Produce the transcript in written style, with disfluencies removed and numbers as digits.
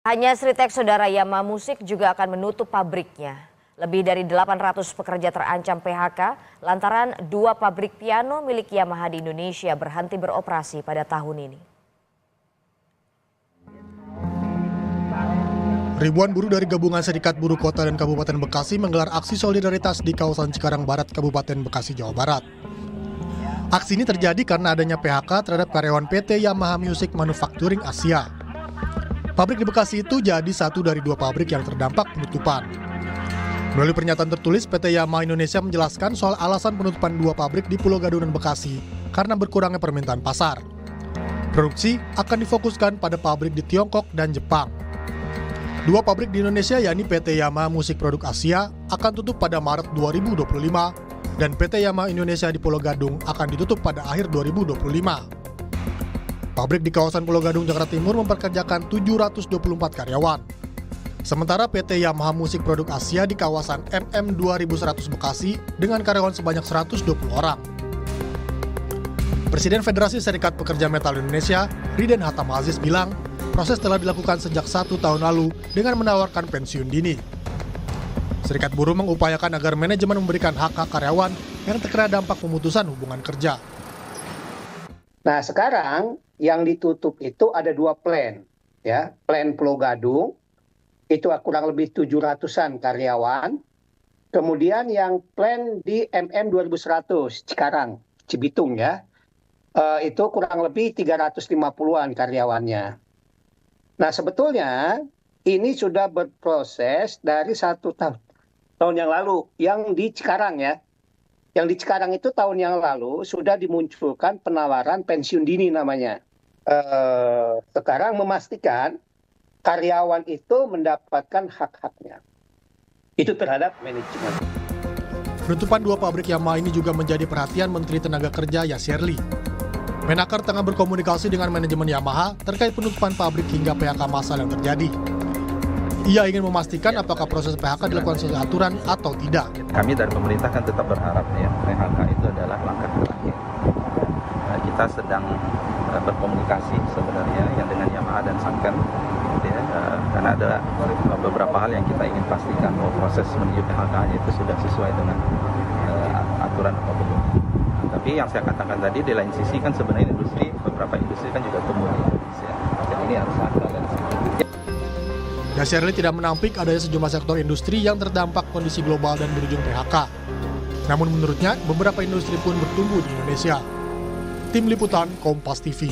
Hanya Sritek Saudara Yamaha Musik juga akan menutup pabriknya. Lebih dari 800 pekerja terancam PHK lantaran 2 pabrik piano milik Yamaha di Indonesia berhenti beroperasi pada tahun ini. Ribuan buruh dari Gabungan Serikat Buruh Kota dan Kabupaten Bekasi menggelar aksi solidaritas di kawasan Cikarang Barat, Kabupaten Bekasi, Jawa Barat. Aksi ini terjadi karena adanya PHK terhadap karyawan PT Yamaha Music Manufacturing Asia. Pabrik di Bekasi itu jadi satu dari 2 pabrik yang terdampak penutupan. Melalui pernyataan tertulis, PT Yamaha Indonesia menjelaskan soal alasan penutupan 2 pabrik di Pulau Gadung dan Bekasi karena berkurangnya permintaan pasar. Produksi akan difokuskan pada pabrik di Tiongkok dan Jepang. 2 pabrik di Indonesia yakni PT Yamaha Musik Produk Asia akan tutup pada Maret 2025 dan PT Yamaha Indonesia di Pulau Gadung akan ditutup pada akhir 2025. Pabrik di kawasan Pulau Gadung, Jakarta Timur memperkerjakan 724 karyawan. Sementara PT Yamaha Musik Produk Asia di kawasan MM 2100 Bekasi dengan karyawan sebanyak 120 orang. Presiden Federasi Serikat Pekerja Metal Indonesia, Riden Hatam Aziz bilang, proses telah dilakukan sejak 1 tahun lalu dengan menawarkan pensiun dini. Serikat buruh mengupayakan agar manajemen memberikan hak-hak karyawan yang terkena dampak pemutusan hubungan kerja. Nah, sekarang yang ditutup itu ada 2 plan, ya. Plan Pulau Gadung itu kurang lebih 700-an karyawan. Kemudian yang plan di MM 2100 Cikarang, Cibitung ya. Itu kurang lebih 350-an karyawannya. Nah, sebetulnya ini sudah berproses dari 1 tahun yang lalu yang di Cikarang ya. Yang di Cikarang itu tahun yang lalu sudah dimunculkan penawaran pensiun dini namanya. Sekarang memastikan karyawan itu mendapatkan hak-haknya. Itu terhadap manajemen. Penutupan 2 pabrik Yamaha ini juga menjadi perhatian Menteri Tenaga Kerja Yasserli. Menaker tengah berkomunikasi dengan manajemen Yamaha terkait penutupan pabrik hingga PHK massal yang terjadi. Ia ingin memastikan apakah proses PHK dilakukan sesuai aturan atau tidak. Kami dari pemerintah kan tetap berharap ya, PHK itu adalah langkah terakhir. Kita sedang berkomunikasi sebenarnya yang dengan Yamaha dan Sanken, ya, karena ada beberapa hal yang kita ingin pastikan bahwa proses menuju PHK itu sudah sesuai dengan aturan atau belum. Tapi yang saya katakan tadi di lain sisi kan sebenarnya beberapa industri kan juga tumbuh di Indonesia. Dan ini harus ada dari situ. Yasserli tidak menampik adanya sejumlah sektor industri yang terdampak kondisi global dan berujung PHK. Namun menurutnya, beberapa industri pun bertumbuh di Indonesia. Tim Liputan Kompas TV.